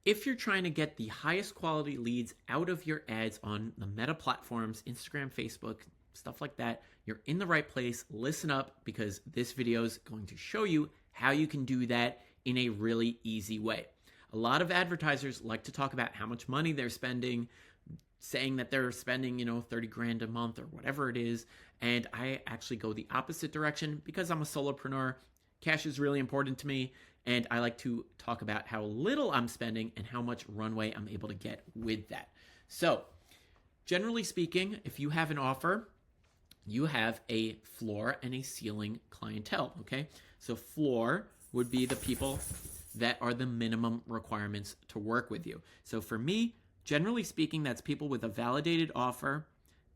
If you're trying to get the highest quality leads out of your ads on the Meta platforms, Instagram, Facebook, stuff like that, you're in the right place. Listen up, because this video is going to show you how you can do that in a really easy way. A lot of advertisers like to talk about how much money they're spending, saying that they're spending, 30 grand a month or whatever it is. And I actually go the opposite direction because I'm a solopreneur. Cash is really important to me. And I like to talk about how little I'm spending and how much runway I'm able to get with that. So, generally speaking, if you have an offer, you have a floor and a ceiling clientele, okay? So floor would be the people that are the minimum requirements to work with you. So for me, generally speaking, that's people with a validated offer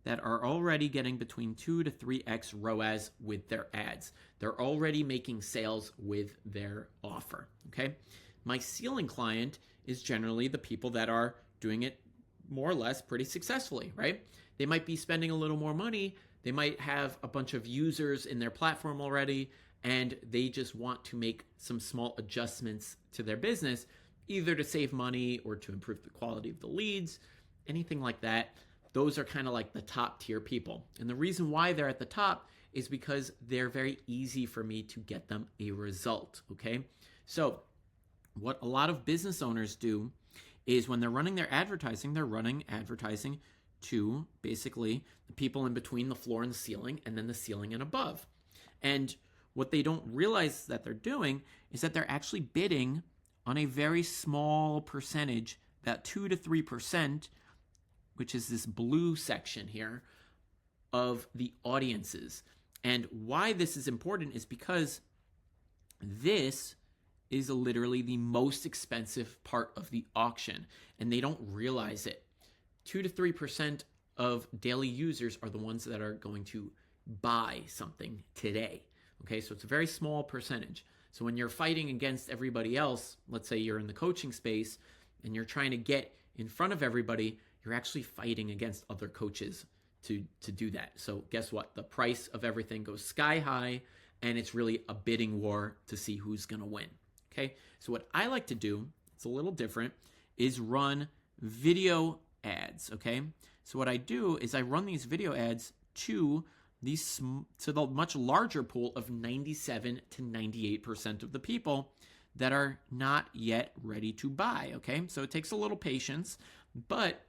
that are already getting between 2 to 3x ROAS with their ads. They're already making sales with their offer, okay? My ceiling client is generally the people that are doing it more or less pretty successfully, right? They might be spending a little more money. They might have a bunch of users in their platform already, and they just want to make some small adjustments to their business, either to save money or to improve the quality of the leads, anything like that. Those are kind of like the top tier people. And the reason why they're at the top is because they're very easy for me to get them a result, okay? So what a lot of business owners do is when they're running their advertising, they're running advertising to basically the people in between the floor and the ceiling, and then the ceiling and above. And what they don't realize that they're doing is that they're actually bidding on a very small percentage, about 2 to 3%, which is this blue section here, of the audiences. And why this is important is because this is literally the most expensive part of the auction, and they don't realize it. 2 to 3% of daily users are the ones that are going to buy something today. Okay, so it's a very small percentage. So when you're fighting against everybody else, let's say you're in the coaching space and you're trying to get in front of everybody, you're actually fighting against other coaches to do that. So guess what? The price of everything goes sky high, and it's really a bidding war to see who's going to win. Okay, so what I like to do, it's a little different, is run video ads. Okay, so what I do is I run these video ads to the much larger pool of 97 to 98% of the people that are not yet ready to buy. Okay, so it takes a little patience, but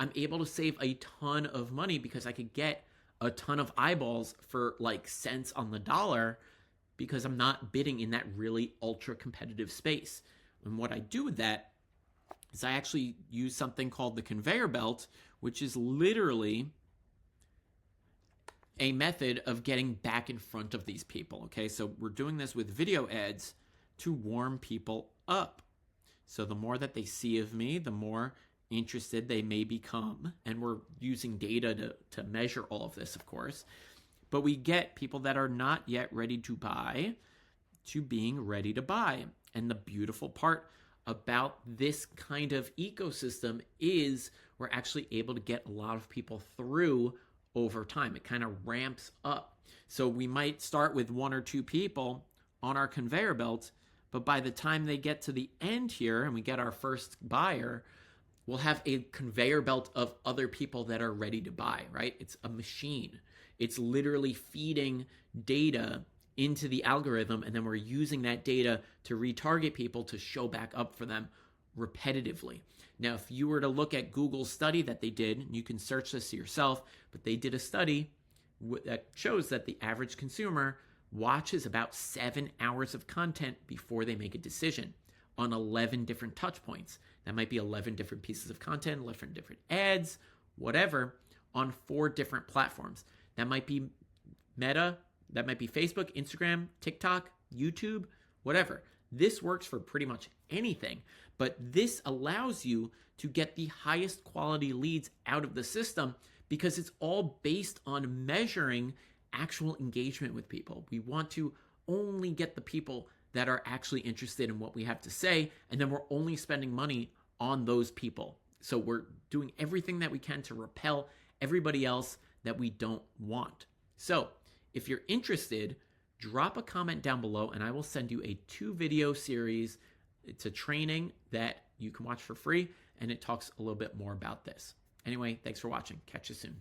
I'm able to save a ton of money because I could get a ton of eyeballs for like cents on the dollar, because I'm not bidding in that really ultra competitive space. And what I do with that is I actually use something called the conveyor belt, which is literally a method of getting back in front of these people. Okay, so we're doing this with video ads to warm people up. So the more that they see of me, the more interested they may become. And we're using data to measure all of this, of course. But we get people that are not yet ready to buy to being ready to buy. And the beautiful part about this kind of ecosystem is we're actually able to get a lot of people through over time. It kind of ramps up. So we might start with 1 or 2 people on our conveyor belt, but by the time they get to the end here and we get our first buyer, we'll have a conveyor belt of other people that are ready to buy, right? It's a machine. It's literally feeding data into the algorithm, and then we're using that data to retarget people to show back up for them repetitively. Now, if you were to look at Google's study that they did, and you can search this yourself, but they did a study that shows that the average consumer watches about 7 hours of content before they make a decision on 11 different touch points. That might be 11 different pieces of content, 11 different ads, whatever, on 4 different platforms. That might be Meta, that might be Facebook, Instagram, TikTok, YouTube, whatever. This works for pretty much anything, but this allows you to get the highest quality leads out of the system because it's all based on measuring actual engagement with people. We want to only get the people that are actually interested in what we have to say, and then we're only spending money on those people. So we're doing everything that we can to repel everybody else that we don't want. So if you're interested, drop a comment down below and I will send you a 2-video series It's a training that you can watch for free, and it talks a little bit more about this. Anyway, thanks for watching. Catch you soon.